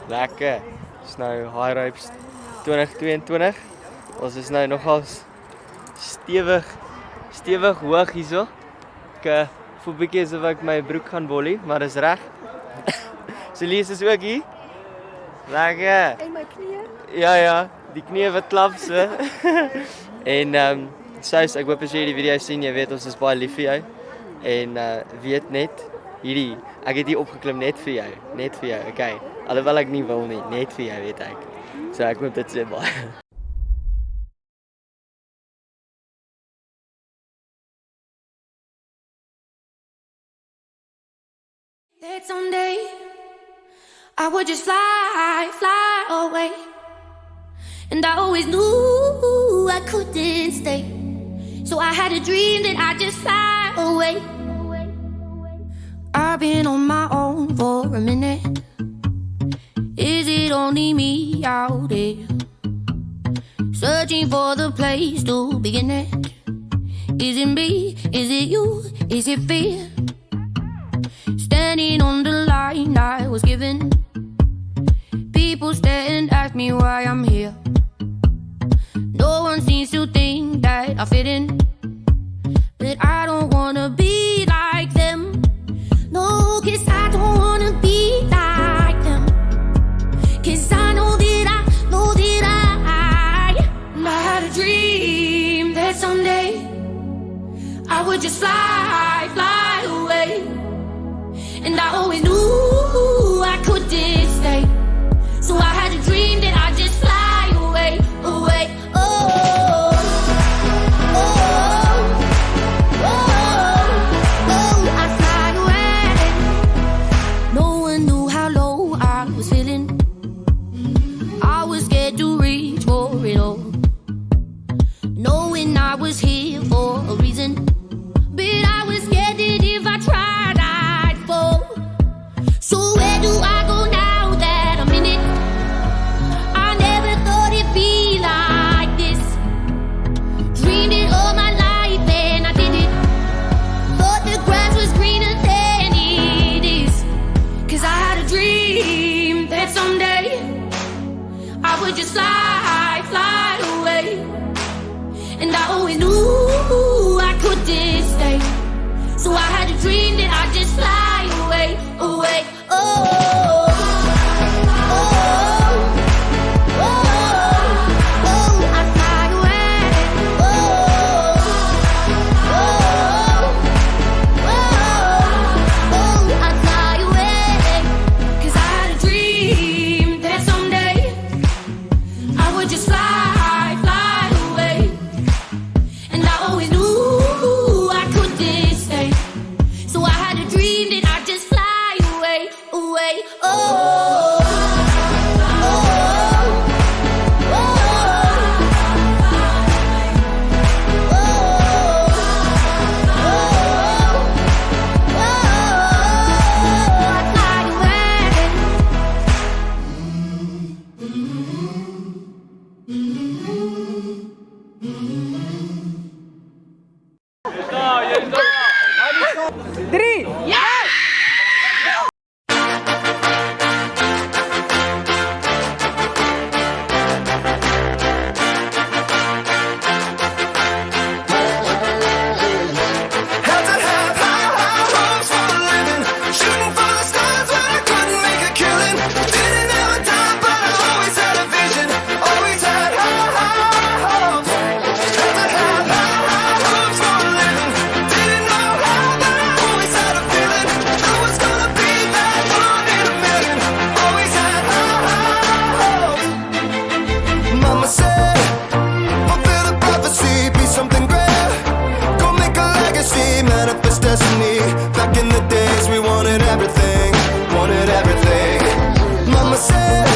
Lekker. Dis nou High Ropes 2022. Ons is nou nogal stewig hoog hierso. Ek voel bietjie asof ek my broek gaan bollie, maar dis reg. Celise is ook hier. Lekker. En my knie. Ja, die knie wat klap so. En Sous, ek hoop as jy die video sien, jy weet ons is baie lief vir jou. En weet net hierdie, ek het hier opgeklim net vir jou, okay. Alhoewel ek nie wil nie, net vir jou weet ek. So ek hoop dit sê baie. That someday I would just fly away. And I always knew I couldn't stay. So I had a dream that I'd just fly away. I've been on my own for a minute. Is it only me out there? Searching for the place to begin it. Is it me? Is it you? Is it fear? Standing on the line I was given. People stare and ask me why I'm here. No one seems to think that I fit in. But I don't wanna be like them. No, 'cause I don't wanna be like them. 'Cause I know that I had a dream that someday I would just fly away. And I always knew I couldn't stay. So I had a dream that I'd just fly away. I'd fly away. No one knew how low I was feeling. I was scared to reach for it all, knowing I was here for a reason. But I was scared that if I tried I'd fall. So where do I go now that I'm in it? I never thought it'd be like this. Dreamed it all my life and I did it. Thought the grass was greener than it is. 'Cause I had a dream that someday I would just fly away. And I always knew I couldn't stay. So I had a dream that I'd just fly away. I'd fly away. I'd fly away. 'Cause I had a dream that someday I would just fly away. And I always knew I couldn't stay. So I had a dream that I'd just fly away. I'd fly away. Drie. Had to have high hopes for a living. Shooting for the stars when I couldn't make a killing. Didn't have a dime, but I always had a vision. Always had high hopes. Had to have high hopes for a living. Didn't know how, but I always had a feeling. I was gonna be that one in a million. Always had high hopes. Mama said, fulfill the prophecy, be something great. Go make a legacy, manifest destiny. Back in the days we wanted everything. Mama said,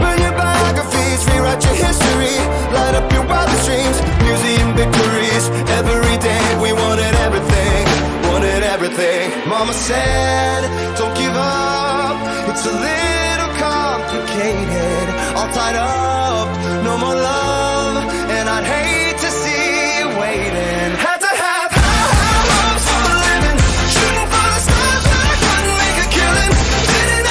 burn your biographies, rewrite your history. Light up your wildest dreams, museum victories. Every day we wanted everything. Mama said, don't give up, it's a little complicated. All tied up, no more love, and I'd hate to see you waiting. Had to have high hopes for a living. Shooting for the stars when I couldn't make a killing. Didn't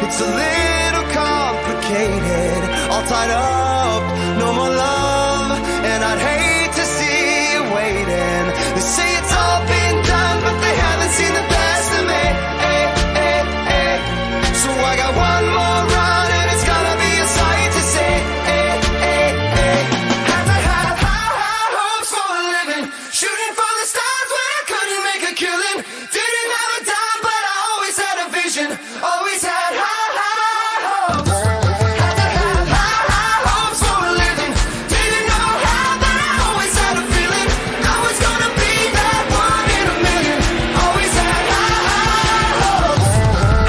It's a little complicated, all tied up, no more love, and I'd hate to see you waiting. They say it's all been done, but they haven't seen the best of me. So I got one more run, and it's gonna be a sight to see. Had to have high hopes for a living, shooting for the stars when I couldn't make a killing. Didn't have a dime, but I always had a vision, always had high hopes. Had to have high hopes for a living, didn't know how, but I always had a feeling I was gonna be that one in a million. Always had high hopes.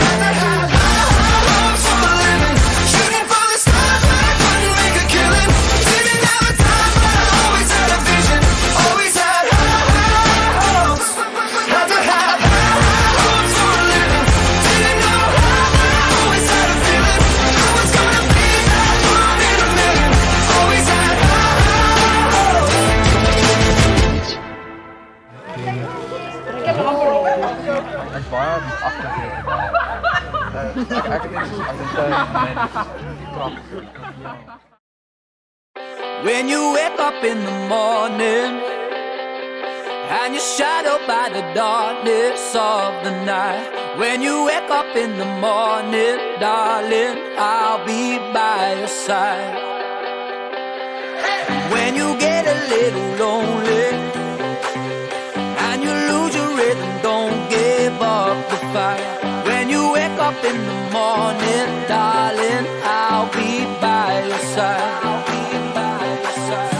Had to have high hopes for a living, shooting for the stars when I couldn't make a killing. Didn't have a time, but I always had a vision, always had high hopes. Had to have high hopes for a living, didn't know how, but I always had a feeling I was gonna be that one in a million. Always had When you wake up in the morning and you're shadowed by the darkness of the night. When you wake up in the morning, darling, I'll be by your side. When you get a little lonely and you lose your rhythm, don't give up the fight. When you wake up in the morning, darling, I'll be by your side. I'll be by your side.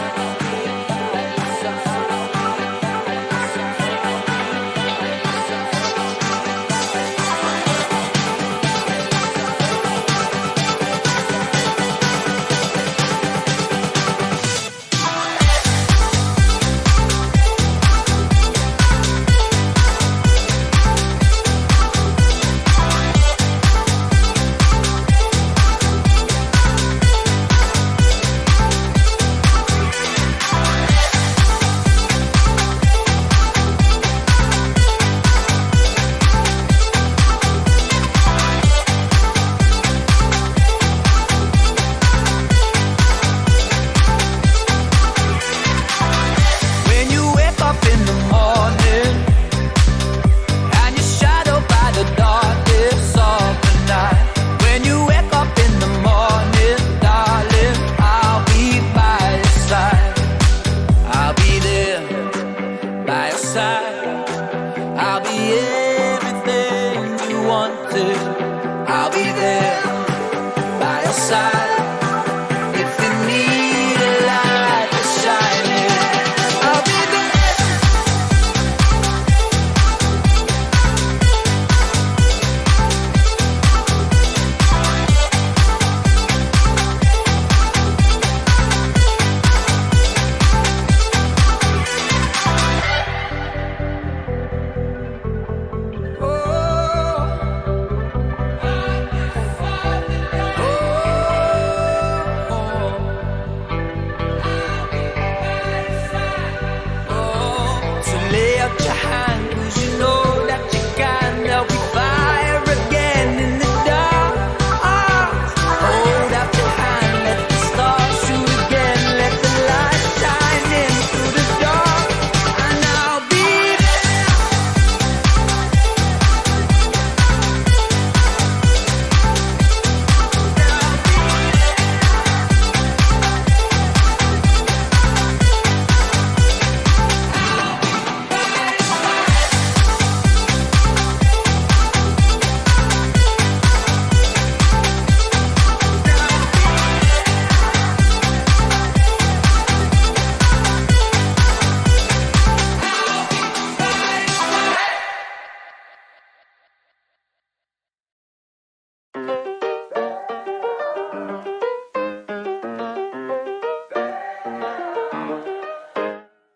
I'll be everything you wanted. I'll be there by your side. If you need a light to shine in, I'll be there.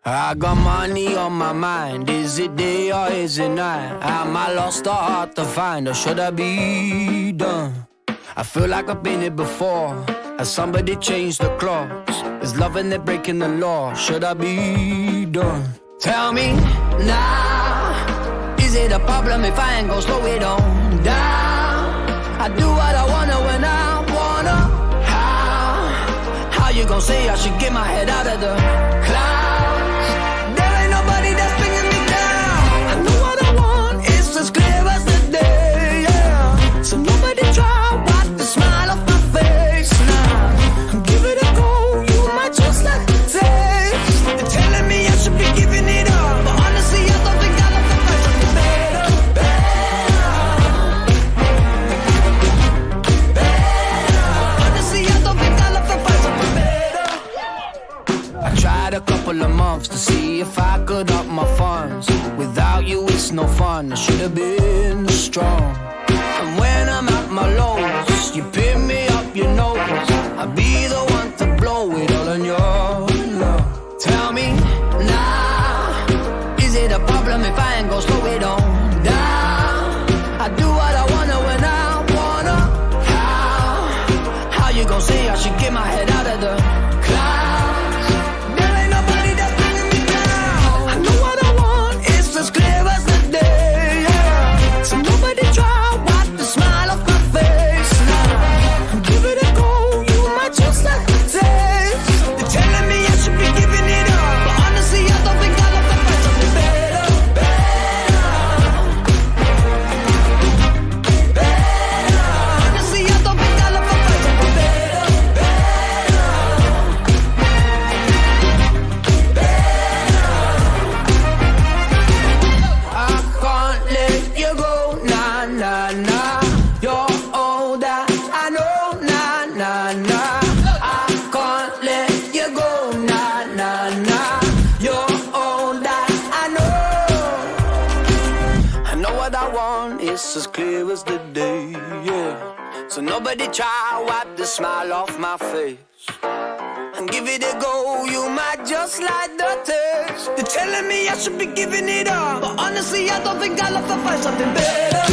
I got money on my mind. Is it day or is it night? Am I lost or hard to find, or should I be done? I feel like I've been here before. Has somebody changed the clocks? Is loving it breaking the law? Should I be done? Tell me now, is it a problem if I ain't gon' slow it on down? I do what I get my head out of the clouds. There ain't nobody that's bringing me down. I know what I want, it's as clear as the day, yeah. So nobody try, wipe the smile off my face now. Give it a go, you might just like the taste. They're telling me I should be giving it up, but honestly I don't think I love the first of the better, honestly I don't think I love the first of the better. I tried a couple of months to see if I could up my funds. Without you it's no fun, I should have been strong. And when I'm at my lowest, you pick me up your nose. I'll be the one to blow it all on your love. Tell me now, is it a problem if I ain't gon' slow it on down? I do what I wanna when I wanna. How you gon' say I should get my head out of the clouds? There ain't nobody that's bringing me down. I know what I want, it's as clear as the day, yeah. So nobody try, wipe the smile off my face now. Give it a go, you might just like the taste. They're telling me I should be giving it up, but honestly I don't think I love the first of the better, honestly I don't think I love the first of the better, I can't let you go, nah, nah, nah. You're all that I know, nah, nah, nah. I can't let you go, nah, nah, nah. You're all that I know. I know what I want, it's as clear as the day, yeah. So nobody try, wipe the smile off my face. And give it a go, you might just like the taste. They're telling me I should be giving it up, but honestly I don't think I love to find something better,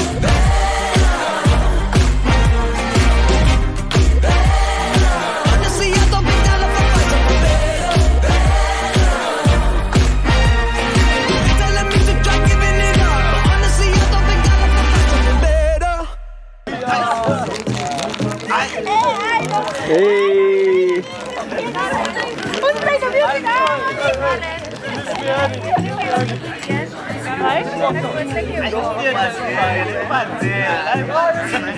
honestly I don't think I love to find something better, they're telling me to try giving it up, but honestly I don't think I love to find something better. Hey. Vai?